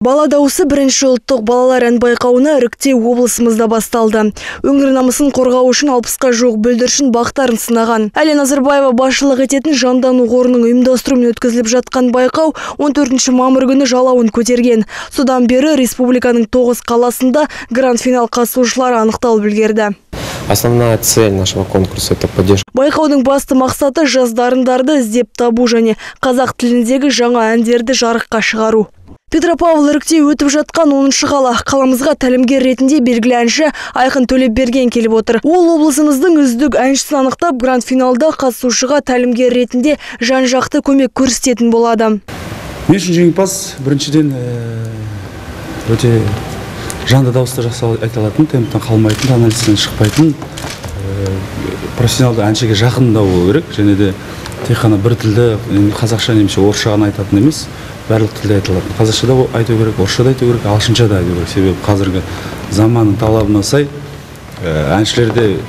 Бала дауысы бірінші ұлттық балалар ән байқауына іріктеу облысымызда басталды. Өңір намысын қорғау үшін 60-қа жуық бүлдіршін бақтарын сынаған. Әлия Назарбаева басшылық ететін жандану қорының ұйымдастыруымен өткізіліп жатқан байқау 14 мамыр күні жалауын көтерген. Содан бері республиканың 9 қаласында гранд-финал қатысушылары анықталып үлгерді. Основная цель нашего конкурса – это поддержка. Байқаудың басты мақсаты жас дарындарды іздеп табу және қазақ тіліндегі жаңа әндерді жарыққа шығару. Петропавл іріктеу өтіп жатқан 10-шы қала. Қаламызға тәлімгер ретінде белгілі әнші Айқын Төлепберген келіп отыр. Ол облысымыздың үздік әншісін анықтап, гранд-финалда қатысушыға тәлімгер ретінде жан-жақты көмек көрсететін болады. Мен үшін жеңімпаз біріншіден өте жанды дауыста жасау айта алатын, темптен қалмайтын, анализден шықпайтын, профессионалды әншіге жақындау болу керек. Және де тек қана бір тілді, қазақша немесе орысша ғана айтатын емес, барлық тілде айтылады. Қазақша да айту керек, орысша да айту керек, ағылшынша да айту керек. Себебі қазіргі заманның талабына сай әншілерде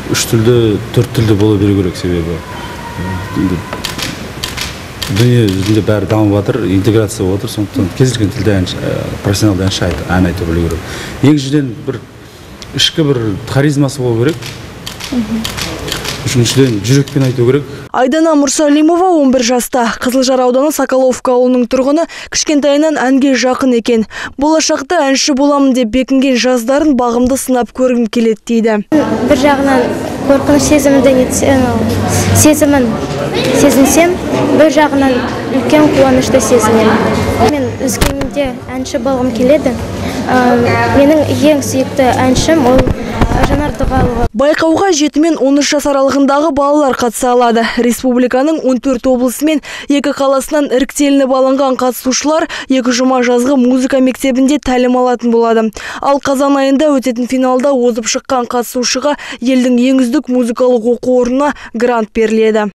3 тілді, 4 тілді болу керек. Себебі дүние жүзінде бәрі дамып жатыр, интеграция болып отыр. Сондықтан кез келген тілде профессионалды әнші ән айту білу керек. Екіншіден ішкі бір харизмасы болу керек. Үшіншіден жүрекпен айту керек. Айдана Мұрсалимова 11 жаста. Қызылжар ауданы Соколовка ауылының тұрғыны, кішкентайынан әнге жақын екен. Болашақта әнші боламын деп бекінген жаздарын бағымды сынап көргім келеді дейді. Бір жағынан қорқыныш сезінсем, бір жағынан үлкен қуанышты сезінемін. Мен өскенде әнші болғым келеді. Менің ең сүйікті әншім ол Жанар Дұғалова. Байқауға 7 мен 13 жас аралығындағы балалар қатыса алады. Республиканың 14 облысы мен 2 қаласынан іріктелініп алынған қатысушылар 2 жұма жазғы музыка мектебінде тәлім алатын болады. Ал қазан айында өтетін финалда озып шыққан қатысушыға елдің ең үздік музыкалық оқу орнына грант беріледі.